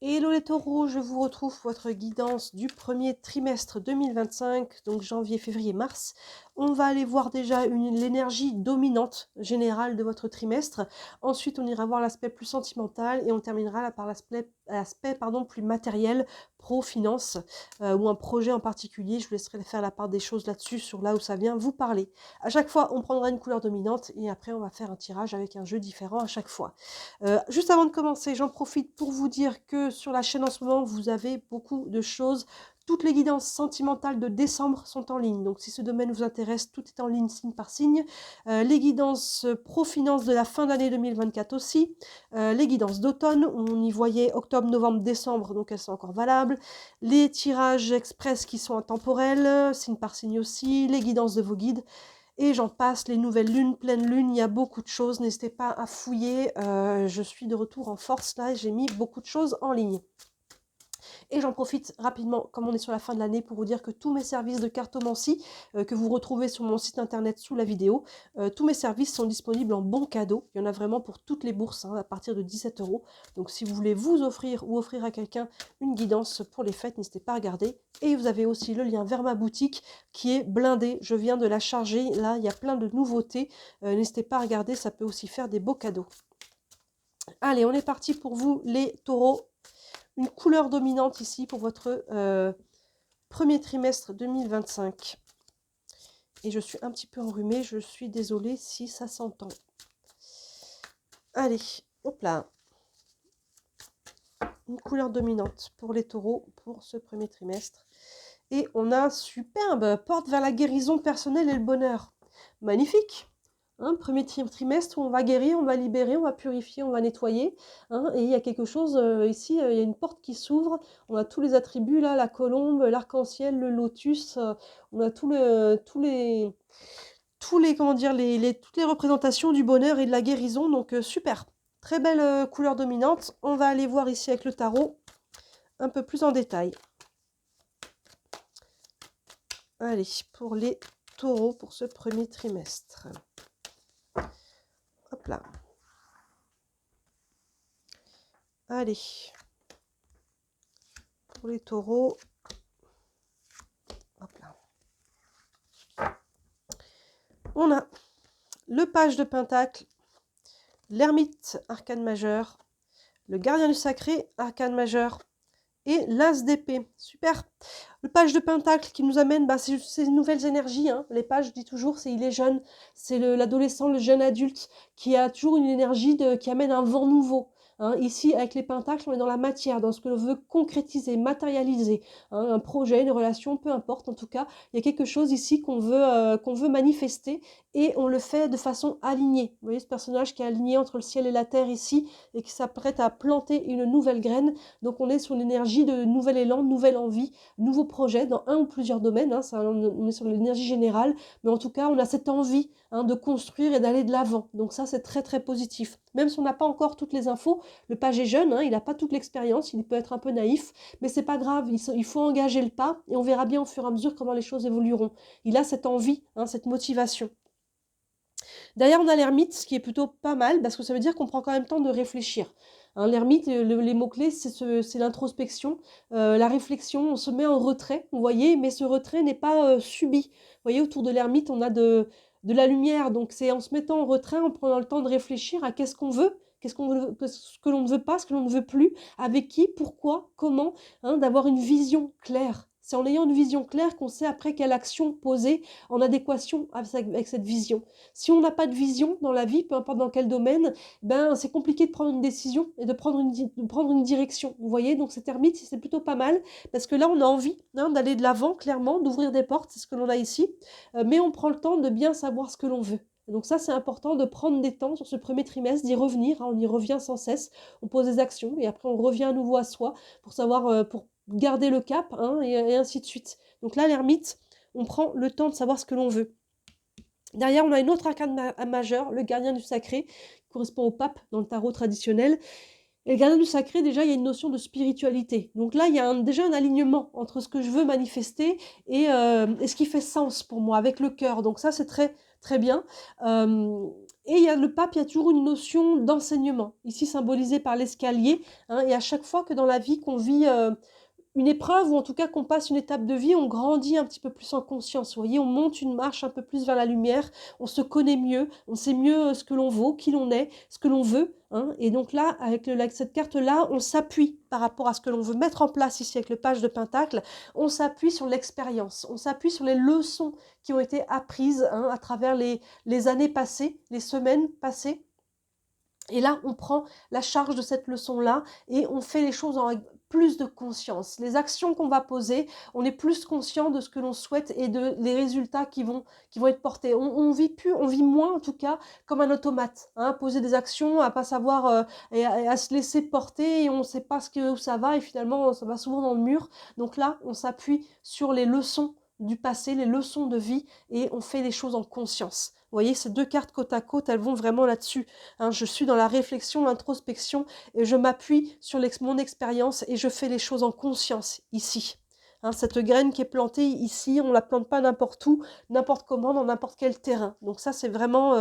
Hello les taureaux, je vous retrouve pour votre guidance du premier trimestre 2025, donc janvier, février, mars. On va aller voir déjà l'énergie dominante générale de votre trimestre. Ensuite, on ira voir l'aspect plus sentimental et on terminera là par l'aspect plus matériel, pro-finance ou un projet en particulier. Je vous laisserai faire la part des choses là-dessus, sur là où ça vient vous parler. À chaque fois, on prendra une couleur dominante et après, on va faire un tirage avec un jeu différent à chaque fois. Juste avant de commencer, j'en profite pour vous dire que sur la chaîne en ce moment, vous avez beaucoup de choses. Toutes les guidances sentimentales de décembre sont en ligne. Donc si ce domaine vous intéresse, tout est en ligne signe par signe. Les guidances pro-finance de la fin d'année 2024 aussi. Les guidances d'automne, on y voyait octobre, novembre, décembre, donc elles sont encore valables. Les tirages express qui sont intemporels, signe par signe aussi. Les guidances de vos guides. Et j'en passe, les nouvelles lunes, pleine lune, il y a beaucoup de choses, n'hésitez pas à fouiller, je suis de retour en force là, j'ai mis beaucoup de choses en ligne. Et j'en profite rapidement, comme on est sur la fin de l'année, pour vous dire que tous mes services de cartomancie, que vous retrouvez sur mon site internet sous la vidéo, tous mes services sont disponibles en bon cadeau. Il y en a vraiment pour toutes les bourses, à partir de 17 €. Donc si vous voulez vous offrir ou offrir à quelqu'un une guidance pour les fêtes, n'hésitez pas à regarder. Et vous avez aussi le lien vers ma boutique qui est blindée. Je viens de la charger. Là, il y a plein de nouveautés. N'hésitez pas à regarder, ça peut aussi faire des beaux cadeaux. Allez, on est parti pour vous les taureaux. Une couleur dominante ici pour votre premier trimestre 2025. Et je suis un petit peu enrhumée, je suis désolée si ça s'entend. Allez, hop là. Une couleur dominante pour les taureaux pour ce premier trimestre. Et on a superbe, porte vers la guérison personnelle et le bonheur. Magnifique. Premier trimestre où on va guérir, on va libérer, on va purifier, on va nettoyer. Et il y a quelque chose ici, il y a une porte qui s'ouvre. On a tous les attributs là, la colombe, l'arc-en-ciel, le lotus. On a tous les comment dire, toutes les représentations du bonheur et de la guérison. Donc super. Très belle couleur dominante. On va aller voir ici avec le tarot un peu plus en détail. Allez, pour les taureaux pour ce premier trimestre. Hop là. Allez. Pour les taureaux. Hop là. On a le page de pentacle, l'ermite, arcane majeur, le gardien du sacré, arcane majeur, et l'as d'épée. Super. Le page de pentacle qui nous amène ces nouvelles énergies. Les pages, je dis toujours, il est jeune. C'est l'adolescent, le jeune adulte qui a toujours une énergie qui amène un vent nouveau. Ici, avec les pentacles, on est dans la matière, dans ce que l'on veut concrétiser, matérialiser. Un projet, une relation, peu importe. En tout cas, il y a quelque chose ici qu'on veut manifester et on le fait de façon alignée. Vous voyez ce personnage qui est aligné entre le ciel et la terre ici et qui s'apprête à planter une nouvelle graine. Donc on est sur l'énergie de nouvel élan, nouvelle envie, nouveau projet dans un ou plusieurs domaines. On est sur l'énergie générale, mais en tout cas, on a cette envie de construire et d'aller de l'avant. Donc ça, c'est très très positif. Même si on n'a pas encore toutes les infos, le page est jeune, il n'a pas toute l'expérience, il peut être un peu naïf, mais c'est pas grave, il faut engager le pas et on verra bien au fur et à mesure comment les choses évolueront. Il a cette envie, cette motivation. Derrière, on a l'ermite, ce qui est plutôt pas mal, parce que ça veut dire qu'on prend quand même le temps de réfléchir. L'ermite, les mots-clés, c'est l'introspection, la réflexion, on se met en retrait, vous voyez, mais ce retrait n'est pas subi. Vous voyez, autour de l'ermite, on a de la lumière, donc c'est en se mettant en retrait, en prenant le temps de réfléchir à qu'est-ce qu'on veut, ce que l'on ne veut pas, ce que l'on ne veut plus, avec qui, pourquoi, comment, d'avoir une vision claire. C'est en ayant une vision claire qu'on sait après quelle action poser en adéquation avec cette vision. Si on n'a pas de vision dans la vie, peu importe dans quel domaine, c'est compliqué de prendre une décision et de prendre une direction. Vous voyez, donc cet ermite, c'est plutôt pas mal, parce que là, on a envie d'aller de l'avant, clairement, d'ouvrir des portes, c'est ce que l'on a ici, mais on prend le temps de bien savoir ce que l'on veut. Donc ça, c'est important de prendre des temps sur ce premier trimestre, d'y revenir, on y revient sans cesse, on pose des actions, et après on revient à nouveau à soi, pour savoir, pour garder le cap, et ainsi de suite. Donc là, l'ermite, on prend le temps de savoir ce que l'on veut. Derrière, on a une autre arcane majeure, le gardien du sacré, qui correspond au pape dans le tarot traditionnel. Et le gardien du sacré, déjà, il y a une notion de spiritualité. Donc là, il y a déjà un alignement entre ce que je veux manifester et ce qui fait sens pour moi, avec le cœur. Donc ça, c'est très, très bien. Et il y a le pape, il y a toujours une notion d'enseignement, ici symbolisée par l'escalier. Hein, et à chaque fois que dans la vie qu'on vit une épreuve, ou en tout cas qu'on passe une étape de vie, on grandit un petit peu plus en conscience. Vous voyez, on monte une marche un peu plus vers la lumière, on se connaît mieux, on sait mieux ce que l'on vaut, qui l'on est, ce que l'on veut. Hein. Et donc là, avec cette carte-là, on s'appuie par rapport à ce que l'on veut mettre en place ici avec le page de Pentacle, on s'appuie sur l'expérience, on s'appuie sur les leçons qui ont été apprises à travers les années passées, les semaines passées. Et là, on prend la charge de cette leçon-là et on fait les choses avec plus de conscience. Les actions qu'on va poser, on est plus conscient de ce que l'on souhaite et des résultats qui vont être portés. On vit moins en tout cas comme un automate. Poser des actions, à pas savoir et à se laisser porter et on ne sait pas où ça va et finalement ça va souvent dans le mur. Donc là, on s'appuie sur les leçons du passé, les leçons de vie et on fait les choses en conscience. Vous voyez, ces deux cartes côte à côte, elles vont vraiment là-dessus. Je suis dans la réflexion, l'introspection et je m'appuie sur mon expérience et je fais les choses en conscience ici. Cette graine qui est plantée ici, on ne la plante pas n'importe où, n'importe comment, dans n'importe quel terrain. Donc ça, c'est vraiment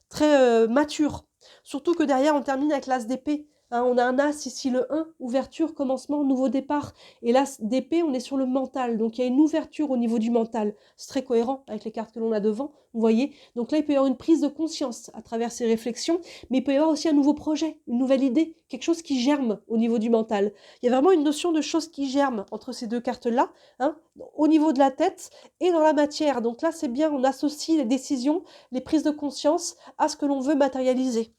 très mature. Surtout que derrière, on termine avec l'as d'épée. On a un as ici, le 1, ouverture, commencement, nouveau départ. Et l'as d'épée, on est sur le mental. Donc il y a une ouverture au niveau du mental. C'est très cohérent avec les cartes que l'on a devant, vous voyez. Donc là, il peut y avoir une prise de conscience à travers ces réflexions, mais il peut y avoir aussi un nouveau projet, une nouvelle idée, quelque chose qui germe au niveau du mental. Il y a vraiment une notion de choses qui germent entre ces deux cartes-là, au niveau de la tête et dans la matière. Donc là, c'est bien, on associe les décisions, les prises de conscience à ce que l'on veut matérialiser.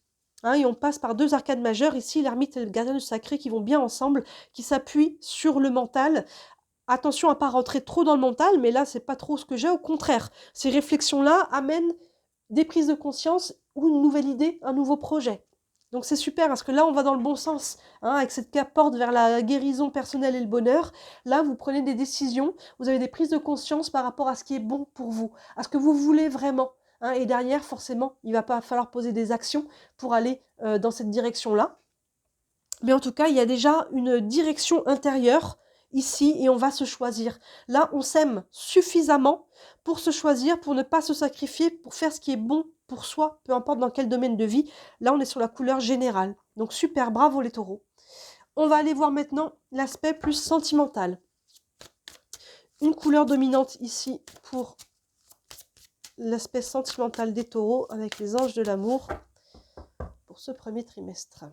Et on passe par deux arcanes majeures, ici l'ermite et le gardien du sacré qui vont bien ensemble, qui s'appuient sur le mental. Attention à ne pas rentrer trop dans le mental, mais là, c'est pas trop ce que j'ai. Au contraire, ces réflexions-là amènent des prises de conscience ou une nouvelle idée, un nouveau projet. Donc c'est super, parce que là, on va dans le bon sens, avec cette porte vers la guérison personnelle et le bonheur. Là, vous prenez des décisions, vous avez des prises de conscience par rapport à ce qui est bon pour vous, à ce que vous voulez vraiment. Et derrière, forcément, il ne va pas falloir poser des actions pour aller dans cette direction-là. Mais en tout cas, il y a déjà une direction intérieure ici et on va se choisir. Là, on s'aime suffisamment pour se choisir, pour ne pas se sacrifier, pour faire ce qui est bon pour soi, peu importe dans quel domaine de vie. Là, on est sur la couleur générale. Donc super, bravo les taureaux. On va aller voir maintenant l'aspect plus sentimental. Une couleur dominante ici pour l'aspect sentimental des taureaux avec les anges de l'amour pour ce premier trimestre.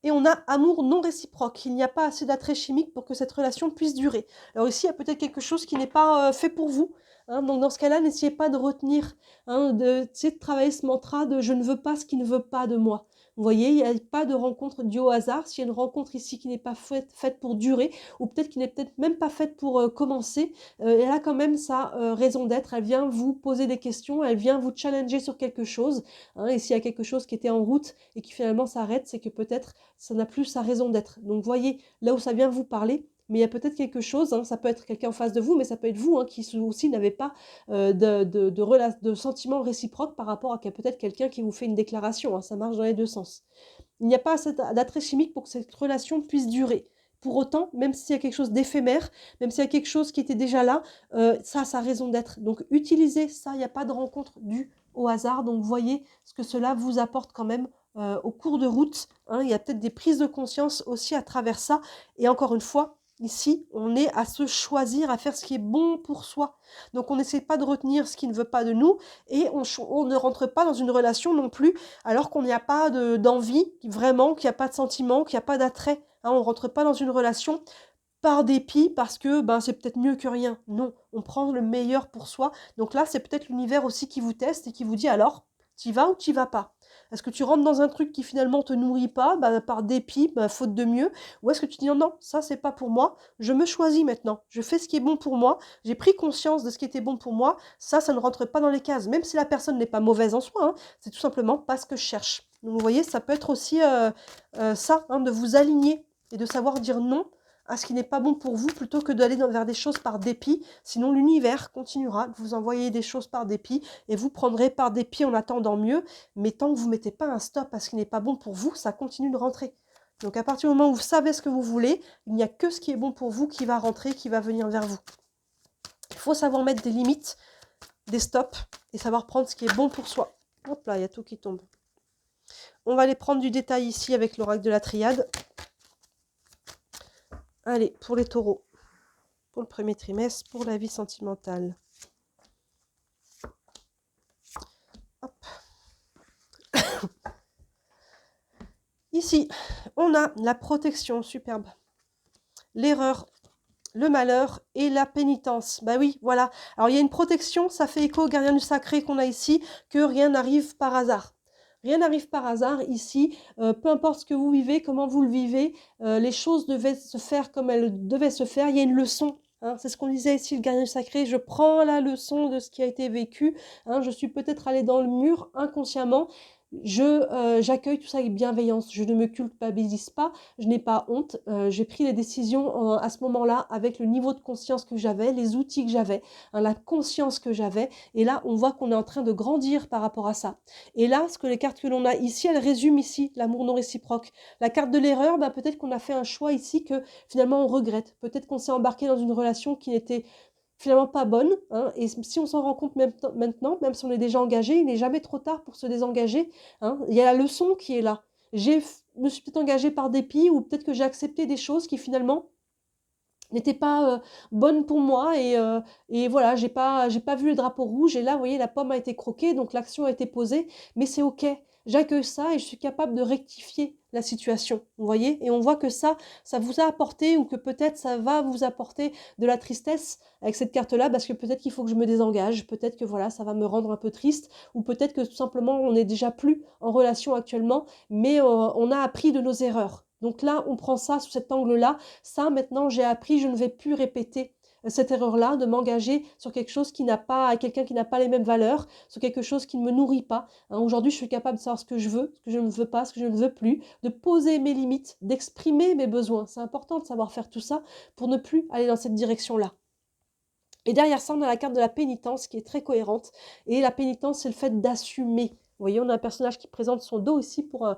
Et on a amour non réciproque. Il n'y a pas assez d'attrait chimique pour que cette relation puisse durer. Alors ici, il y a peut-être quelque chose qui n'est pas fait pour vous. Donc dans ce cas-là, n'essayez pas de retenir, de travailler ce mantra de « je ne veux pas ce qui ne veut pas de moi ». Vous voyez, il n'y a pas de rencontre due au hasard. S'il y a une rencontre ici qui n'est pas faite pour durer, ou peut-être qui n'est peut-être même pas faite pour commencer, elle a quand même sa raison d'être. Elle vient vous poser des questions, elle vient vous challenger sur quelque chose. Et s'il y a quelque chose qui était en route et qui finalement s'arrête, c'est que peut-être ça n'a plus sa raison d'être. Donc voyez, là où ça vient vous parler, mais il y a peut-être quelque chose, ça peut être quelqu'un en face de vous, mais ça peut être vous qui aussi n'avez pas de sentiments réciproques par rapport à peut-être quelqu'un qui vous fait une déclaration. Ça marche dans les deux sens. Il n'y a pas assez d'attrait chimique pour que cette relation puisse durer. Pour autant, même s'il y a quelque chose d'éphémère, même s'il y a quelque chose qui était déjà là, ça a sa raison d'être. Donc utilisez ça, il n'y a pas de rencontre due au hasard. Donc voyez ce que cela vous apporte quand même au cours de route. Il y a peut-être des prises de conscience aussi à travers ça. Et encore une fois, ici, on est à se choisir, à faire ce qui est bon pour soi. Donc on n'essaie pas de retenir ce qui ne veut pas de nous et on ne rentre pas dans une relation non plus alors qu'on n'y a pas d'envie, vraiment, qu'il n'y a pas de sentiment, qu'il n'y a pas d'attrait. On ne rentre pas dans une relation par dépit parce que c'est peut-être mieux que rien. Non, on prend le meilleur pour soi. Donc là, c'est peut-être l'univers aussi qui vous teste et qui vous dit alors, t'y vas ou t'y vas pas? Est-ce que tu rentres dans un truc qui finalement te nourrit pas, par dépit, faute de mieux? Ou est-ce que tu dis non, ça c'est pas pour moi, je me choisis maintenant, je fais ce qui est bon pour moi, j'ai pris conscience de ce qui était bon pour moi, ça ne rentre pas dans les cases, même si la personne n'est pas mauvaise en soi, c'est tout simplement pas ce que je cherche. Donc vous voyez, ça peut être aussi ça, de vous aligner et de savoir dire non à ce qui n'est pas bon pour vous plutôt que d'aller vers des choses par dépit. Sinon, l'univers continuera de vous envoyer des choses par dépit et vous prendrez par dépit en attendant mieux. Mais tant que vous ne mettez pas un stop à ce qui n'est pas bon pour vous, ça continue de rentrer. Donc à partir du moment où vous savez ce que vous voulez, il n'y a que ce qui est bon pour vous qui va rentrer, qui va venir vers vous. Il faut savoir mettre des limites, des stops et savoir prendre ce qui est bon pour soi. Hop là, il y a tout qui tombe. On va aller prendre du détail ici avec l'oracle de la triade. Allez, pour les taureaux. Pour le premier trimestre, pour la vie sentimentale. Hop. Ici, on a la protection, superbe. L'erreur, le malheur et la pénitence. Bah oui, voilà. Alors, il y a une protection, ça fait écho au gardien du sacré qu'on a ici, que rien n'arrive par hasard. Rien n'arrive par hasard ici, peu importe ce que vous vivez, comment vous le vivez, les choses devaient se faire comme elles devaient se faire. Il y a une leçon. Hein, c'est ce qu'on disait ici, le gardien du sacré. Je prends la leçon de ce qui a été vécu. Hein, je suis peut-être allée dans le mur inconsciemment. J'accueille tout ça avec bienveillance. Je ne me culpabilise pas. Je n'ai pas honte. J'ai pris les décisions à ce moment-là avec le niveau de conscience que j'avais, les outils que j'avais, hein, la conscience que j'avais. Et là, on voit qu'on est en train de grandir par rapport à ça. Et là, ce que les cartes que l'on a ici, elles résument ici l'amour non réciproque. La carte de l'erreur, bah, peut-être qu'on a fait un choix ici que finalement on regrette. Peut-être qu'on s'est embarqué dans une relation qui n'était finalement pas bonne. Hein, et si on s'en rend compte maintenant, même si on est déjà engagé, il n'est jamais trop tard pour se désengager. Hein. Il y a la leçon qui est là. Me suis peut-être engagée par dépit ou peut-être que j'ai accepté des choses qui finalement n'étaient pas bonnes pour moi et voilà, j'ai pas vu les drapeaux rouges et là, vous voyez, la pomme a été croquée, donc l'action a été posée, mais c'est ok. J'accueille ça et je suis capable de rectifier la situation, vous voyez, et on voit que ça vous a apporté ou que peut-être ça va vous apporter de la tristesse avec cette carte-là parce que peut-être qu'il faut que je me désengage, peut-être que voilà, ça va me rendre un peu triste ou peut-être que tout simplement on n'est déjà plus en relation actuellement, mais on a appris de nos erreurs. Donc là, on prend ça sous cet angle-là. Ça, maintenant, j'ai appris, je ne vais plus répéter cette erreur-là, de m'engager sur quelque chose qui n'a pas, quelqu'un qui n'a pas les mêmes valeurs, sur quelque chose qui ne me nourrit pas. Hein, aujourd'hui, je suis capable de savoir ce que je veux, ce que je ne veux pas, ce que je ne veux plus, de poser mes limites, d'exprimer mes besoins. C'est important de savoir faire tout ça pour ne plus aller dans cette direction-là. Et derrière ça, on a la carte de la pénitence qui est très cohérente. Et la pénitence, c'est le fait d'assumer. Vous voyez, on a un personnage qui présente son dos ici pour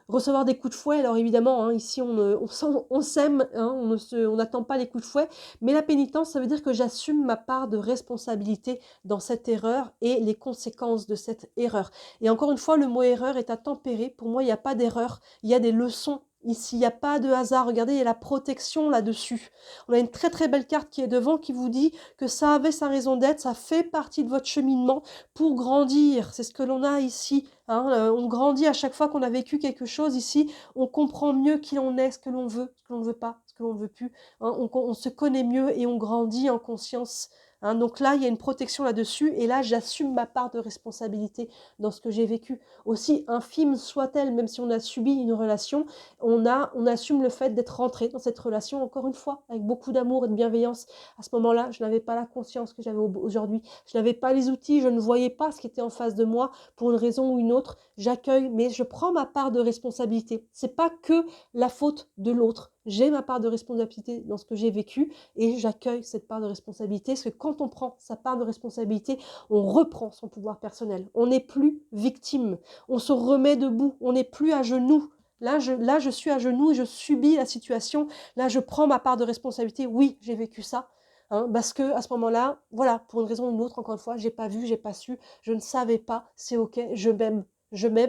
recevoir des coups de fouet. Alors évidemment, hein, ici, on s'aime, hein, on n'attend pas les coups de fouet. Mais la pénitence, ça veut dire que j'assume ma part de responsabilité dans cette erreur et les conséquences de cette erreur. Et encore une fois, le mot erreur est à tempérer. Pour moi, il n'y a pas d'erreur, il y a des leçons. Ici, il n'y a pas de hasard. Regardez, il y a la protection là-dessus. On a une très très belle carte qui est devant qui vous dit que ça avait sa raison d'être, ça fait partie de votre cheminement pour grandir. C'est ce que l'on a ici. Hein. On grandit à chaque fois qu'on a vécu quelque chose ici. On comprend mieux qui l'on est, ce que l'on veut, ce que l'on ne veut pas, ce que l'on ne veut plus. Hein. On se connaît mieux et on grandit en conscience. Hein, donc là, il y a une protection là-dessus et là, j'assume ma part de responsabilité dans ce que j'ai vécu. Aussi infime soit-elle, même si on a subi une relation, on assume le fait d'être rentré dans cette relation, encore une fois, avec beaucoup d'amour et de bienveillance. À ce moment-là, je n'avais pas la conscience que j'avais aujourd'hui. Je n'avais pas les outils, je ne voyais pas ce qui était en face de moi pour une raison ou une autre. J'accueille, mais je prends ma part de responsabilité. C'est pas que la faute de l'autre. J'ai ma part de responsabilité dans ce que j'ai vécu et j'accueille cette part de responsabilité parce que quand on prend sa part de responsabilité, on reprend son pouvoir personnel. On n'est plus victime. On se remet debout. On n'est plus à genoux. Là, je suis à genoux et je subis la situation. Là, je prends ma part de responsabilité. Oui, j'ai vécu ça. Hein, parce que à ce moment-là, voilà, pour une raison ou une autre, encore une fois, j'ai pas vu, j'ai pas su, je ne savais pas, c'est ok, je m'aime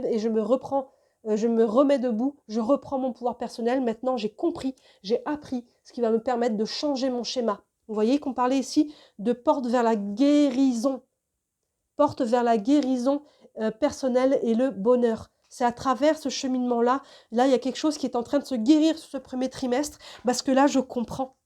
et je me reprends. Je me remets debout, je reprends mon pouvoir personnel. Maintenant, j'ai compris, j'ai appris ce qui va me permettre de changer mon schéma. Vous voyez qu'on parlait ici de porte vers la guérison. Porte vers la guérison personnelle et le bonheur. C'est à travers ce cheminement-là, là, il y a quelque chose qui est en train de se guérir sur ce premier trimestre, parce que là, je comprends,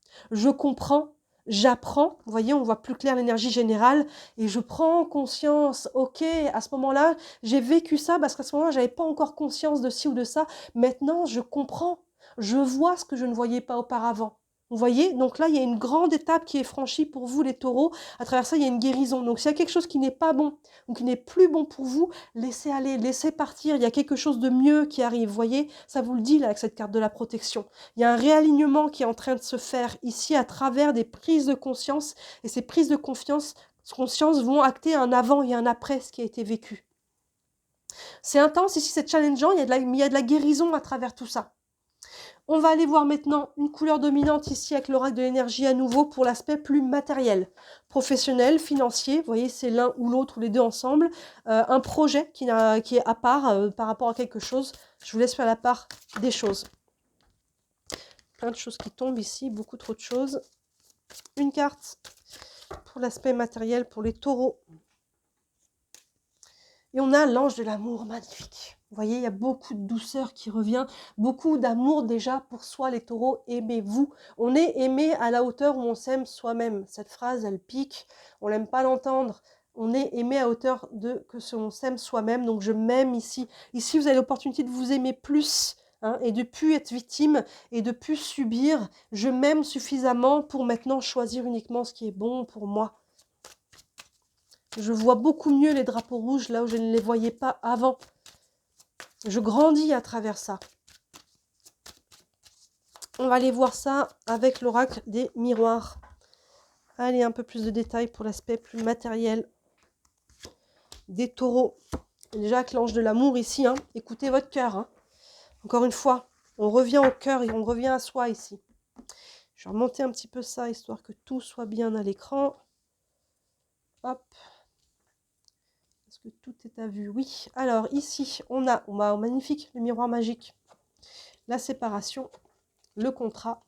j'apprends, vous voyez, on voit plus clair l'énergie générale, et je prends conscience, ok, à ce moment-là, j'ai vécu ça, parce qu'à ce moment-là, j'avais pas encore conscience de ci ou de ça, maintenant, je comprends, je vois ce que je ne voyais pas auparavant. Vous voyez, donc là, il y a une grande étape qui est franchie pour vous, les taureaux. À travers ça, il y a une guérison. Donc, s'il y a quelque chose qui n'est pas bon ou qui n'est plus bon pour vous, laissez aller, laissez partir. Il y a quelque chose de mieux qui arrive. Vous voyez, ça vous le dit là avec cette carte de la protection. Il y a un réalignement qui est en train de se faire ici à travers des prises de conscience. Et ces prises de conscience vont acter un avant et un après ce qui a été vécu. C'est intense ici, c'est challengeant. Il y a de la guérison à travers tout ça. On va aller voir maintenant une couleur dominante ici avec l'oracle de l'énergie à nouveau pour l'aspect plus matériel, professionnel, financier. Vous voyez, c'est l'un ou l'autre ou les deux ensemble. Un projet qui est à part par rapport à quelque chose. Je vous laisse faire la part des choses. Plein de choses qui tombent ici, beaucoup trop de choses. Une carte pour l'aspect matériel pour les taureaux. Et on a l'ange de l'amour, magnifique. Vous voyez, il y a beaucoup de douceur qui revient, beaucoup d'amour déjà pour soi, les taureaux, aimez-vous. On est aimé à la hauteur où on s'aime soi-même. Cette phrase, elle pique, on n'aime pas l'entendre. On est aimé à hauteur de que on s'aime soi-même, donc je m'aime ici. Ici, vous avez l'opportunité de vous aimer plus, hein, et de plus être victime, et de plus subir. Je m'aime suffisamment pour maintenant choisir uniquement ce qui est bon pour moi. Je vois beaucoup mieux les drapeaux rouges là où je ne les voyais pas avant. Je grandis à travers ça. On va aller voir ça avec l'oracle des miroirs. Allez, un peu plus de détails pour l'aspect plus matériel des taureaux. Déjà avec l'ange de l'amour ici, hein, écoutez votre cœur. Hein. Encore une fois, on revient au cœur et on revient à soi ici. Je vais remonter un petit peu ça, histoire que tout soit bien à l'écran. Hop. Est-ce que tout est à vue? Oui. Alors ici, on a magnifique, le miroir magique. La séparation, le contrat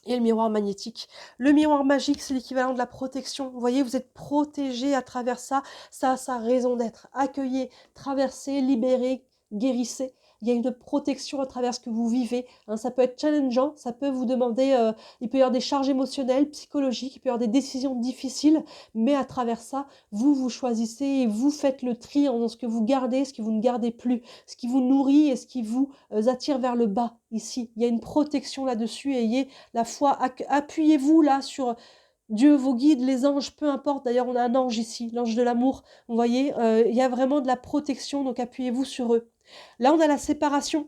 et le miroir magnétique. Le miroir magique, c'est l'équivalent de la protection. Vous voyez, vous êtes protégé à travers ça. Ça a sa raison d'être. Accueillez, traversez, libérez, guérissez. Il y a une protection à travers ce que vous vivez. Hein, ça peut être challengeant, ça peut vous demander, il peut y avoir des charges émotionnelles, psychologiques, il peut y avoir des décisions difficiles, mais à travers ça, vous choisissez et vous faites le tri dans ce que vous gardez, ce que vous ne gardez plus, ce qui vous nourrit et ce qui vous attire vers le bas ici. Il y a une protection là-dessus, ayez la foi, appuyez-vous là sur Dieu, vos guides, les anges, peu importe. D'ailleurs, on a un ange ici, l'ange de l'amour. Vous voyez, il y a vraiment de la protection, donc appuyez-vous sur eux. Là, on a la séparation.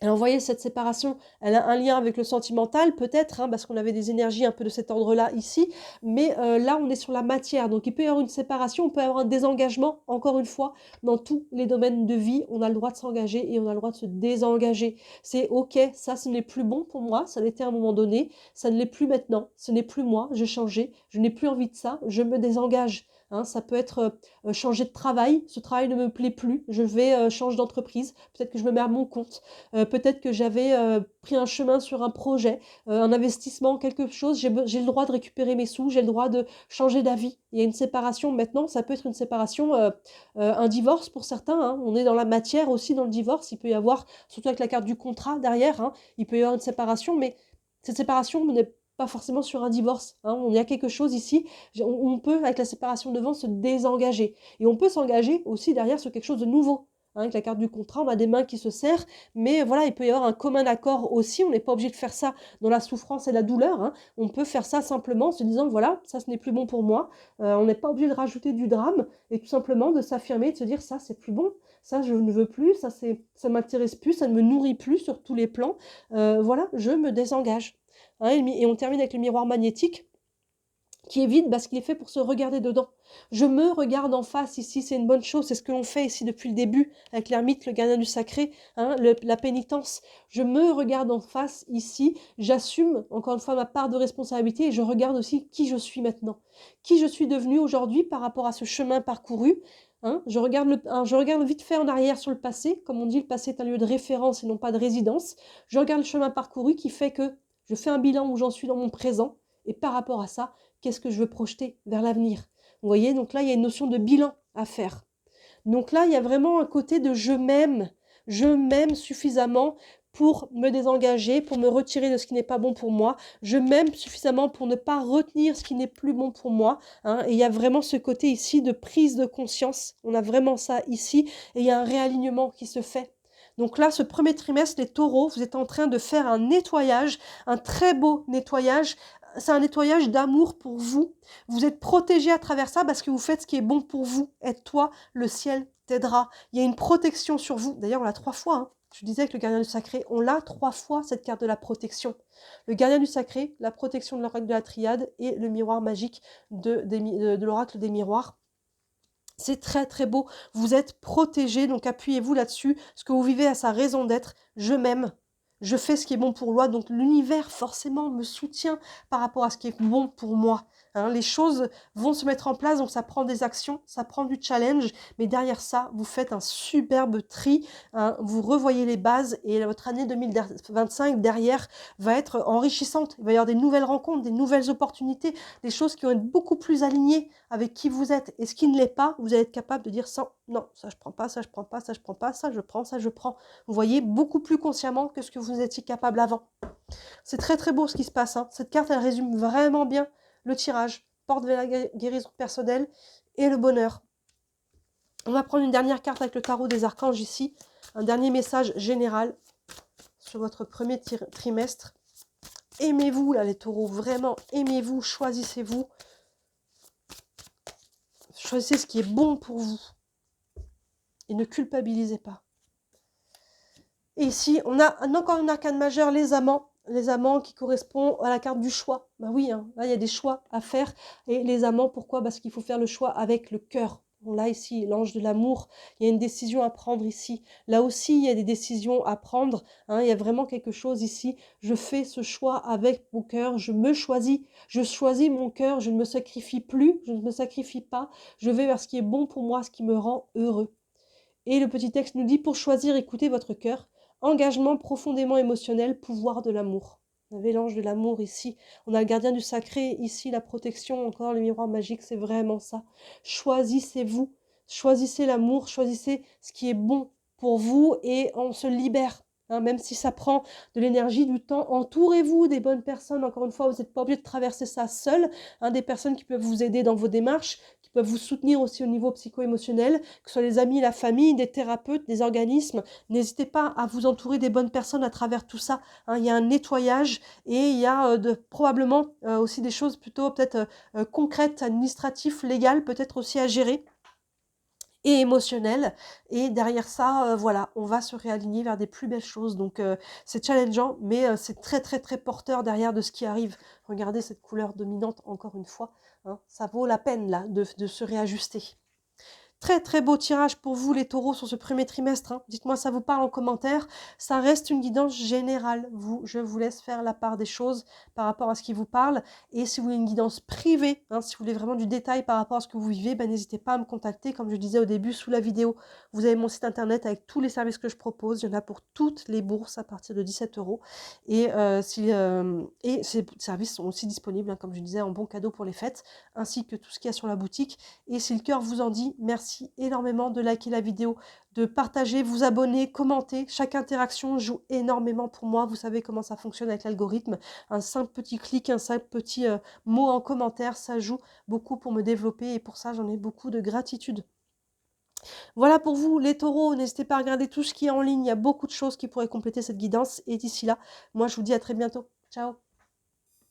Alors, vous voyez, cette séparation, elle a un lien avec le sentimental, peut-être, hein, parce qu'on avait des énergies un peu de cet ordre-là ici, mais là, on est sur la matière, donc il peut y avoir une séparation, on peut avoir un désengagement, encore une fois, dans tous les domaines de vie, on a le droit de s'engager et on a le droit de se désengager. C'est ok, ça, ce n'est plus bon pour moi, ça l'était à un moment donné, ça ne l'est plus maintenant, ce n'est plus moi, j'ai changé, je n'ai plus envie de ça, je me désengage. Hein, ça peut être changer de travail, ce travail ne me plaît plus, je vais changer d'entreprise, peut-être que je me mets à mon compte. Peut-être que j'avais pris un chemin sur un projet, un investissement, quelque chose, j'ai le droit de récupérer mes sous, j'ai le droit de changer d'avis. Il y a une séparation maintenant, ça peut être une séparation, un divorce pour certains, hein. On est dans la matière aussi dans le divorce, il peut y avoir, surtout avec la carte du contrat derrière, hein, il peut y avoir une séparation, mais cette séparation n'est pas forcément sur un divorce. Hein. On y a quelque chose ici, on peut, avec la séparation devant, se désengager. Et on peut s'engager aussi derrière sur quelque chose de nouveau. Hein, avec la carte du contrat, on a des mains qui se serrent, mais voilà, il peut y avoir un commun accord aussi. On n'est pas obligé de faire ça dans la souffrance et la douleur. Hein. On peut faire ça simplement en se disant, voilà, ça ce n'est plus bon pour moi. On n'est pas obligé de rajouter du drame et tout simplement de s'affirmer, de se dire, ça c'est plus bon, ça je ne veux plus, ça m'intéresse plus, ça ne me nourrit plus sur tous les plans. Voilà, je me désengage. Hein, et on termine avec le miroir magnétique qui est vide parce qu'il est fait pour se regarder dedans. Je me regarde en face ici, c'est une bonne chose, c'est ce que l'on fait ici depuis le début avec l'ermite, le gardien du sacré, hein, la pénitence. Je me regarde en face ici, j'assume encore une fois ma part de responsabilité et je regarde aussi qui je suis maintenant, qui je suis devenue aujourd'hui par rapport à ce chemin parcouru. Hein, je regarde vite fait en arrière sur le passé, comme on dit, le passé est un lieu de référence et non pas de résidence. Je regarde le chemin parcouru qui fait que je fais un bilan où j'en suis dans mon présent et par rapport à ça, qu'est-ce que je veux projeter vers l'avenir? Vous voyez, donc là, il y a une notion de bilan à faire. Donc là, il y a vraiment un côté de je m'aime suffisamment pour me désengager, pour me retirer de ce qui n'est pas bon pour moi. Je m'aime suffisamment pour ne pas retenir ce qui n'est plus bon pour moi. Hein. Et il y a vraiment ce côté ici de prise de conscience. On a vraiment ça ici. Et il y a un réalignement qui se fait. Donc là, ce premier trimestre, les taureaux, vous êtes en train de faire un nettoyage, un très beau nettoyage. C'est un nettoyage d'amour pour vous. Vous êtes protégé à travers ça parce que vous faites ce qui est bon pour vous. Aide-toi, le ciel t'aidera. Il y a une protection sur vous. D'ailleurs, on l'a 3 fois. Hein. Je disais que le gardien du sacré, on l'a 3 fois, cette carte de la protection. Le gardien du sacré, la protection de l'oracle de la triade et le miroir magique de l'oracle des miroirs. C'est très très beau. Vous êtes protégé, donc appuyez-vous là-dessus. Ce que vous vivez a sa raison d'être. Je m'aime. Je fais ce qui est bon pour moi, donc l'univers forcément me soutient par rapport à ce qui est bon pour moi. Hein, les choses vont se mettre en place, donc ça prend des actions, ça prend du challenge, mais derrière ça, vous faites un superbe tri, hein, vous revoyez les bases et votre année 2025 derrière va être enrichissante. Il va y avoir des nouvelles rencontres, des nouvelles opportunités, des choses qui vont être beaucoup plus alignées avec qui vous êtes. Et ce qui ne l'est pas, vous allez être capable de dire ça, non, ça je prends pas, ça je prends pas, ça je prends pas, ça je prends, ça je prends. Vous voyez, beaucoup plus consciemment que ce que vous étiez capable avant. C'est très très beau ce qui se passe. Hein. Cette carte, elle résume vraiment bien le tirage. Porte vers la guérison personnelle et le bonheur. On va prendre une dernière carte avec le tarot des archanges ici. Un dernier message général sur votre premier trimestre. Aimez-vous là les taureaux, vraiment aimez-vous, choisissez-vous. Choisissez ce qui est bon pour vous. Et ne culpabilisez pas. Et ici, on a encore une arcane majeure, les amants. Les amants qui correspondent à la carte du choix. Ben oui, hein, là, il y a des choix à faire. Et les amants, pourquoi? Parce qu'il faut faire le choix avec le cœur. On l'a ici, l'ange de l'amour. Il y a une décision à prendre ici. Là aussi, il y a des décisions à prendre. Hein, il y a vraiment quelque chose ici. Je fais ce choix avec mon cœur. Je me choisis. Je choisis mon cœur. Je ne me sacrifie plus. Je ne me sacrifie pas. Je vais vers ce qui est bon pour moi, ce qui me rend heureux. Et le petit texte nous dit, pour choisir, écoutez votre cœur. Engagement profondément émotionnel, pouvoir de l'amour. On avait l'ange de l'amour ici. On a le gardien du sacré ici, la protection, encore le miroir magique, c'est vraiment ça. Choisissez-vous. Choisissez l'amour, choisissez ce qui est bon pour vous et on se libère. Hein, même si ça prend de l'énergie, du temps, entourez-vous des bonnes personnes. Encore une fois, vous n'êtes pas obligé de traverser ça seul. Hein, des personnes qui peuvent vous aider dans vos démarches, qui peuvent vous soutenir aussi au niveau psycho-émotionnel, que ce soit les amis, la famille, des thérapeutes, des organismes. N'hésitez pas à vous entourer des bonnes personnes à travers tout ça. Hein, il y a un nettoyage et il y a probablement aussi des choses plutôt peut-être concrètes, administratives, légales, peut-être aussi à gérer et émotionnelles. Et derrière ça, voilà, on va se réaligner vers des plus belles choses. Donc c'est challengeant, mais c'est très très très porteur derrière de ce qui arrive. Regardez cette couleur dominante encore une fois. Hein, ça vaut la peine là de se réajuster. Très très beau tirage pour vous les taureaux sur ce premier trimestre. Hein. Dites-moi ça vous parle en commentaire. Ça reste une guidance générale. Je vous laisse faire la part des choses par rapport à ce qui vous parle. Et si vous voulez une guidance privée, hein, si vous voulez vraiment du détail par rapport à ce que vous vivez, ben, n'hésitez pas à me contacter. Comme je disais au début sous la vidéo, vous avez mon site internet avec tous les services que je propose. Il y en a pour toutes les bourses à partir de 17 €. Et ces services sont aussi disponibles, hein, comme je disais, en bon cadeau pour les fêtes, ainsi que tout ce qu'il y a sur la boutique. Et si le cœur vous en dit, merci énormément de liker la vidéo, de partager, vous abonner, commenter. Chaque interaction joue énormément pour moi. Vous savez comment ça fonctionne avec l'algorithme. Un simple petit clic, un simple petit mot en commentaire, ça joue beaucoup pour me développer et pour ça, j'en ai beaucoup de gratitude. Voilà pour vous les taureaux, n'hésitez pas à regarder tout ce qui est en ligne. Il y a beaucoup de choses qui pourraient compléter cette guidance. Et d'ici là, moi je vous dis à très bientôt. Ciao!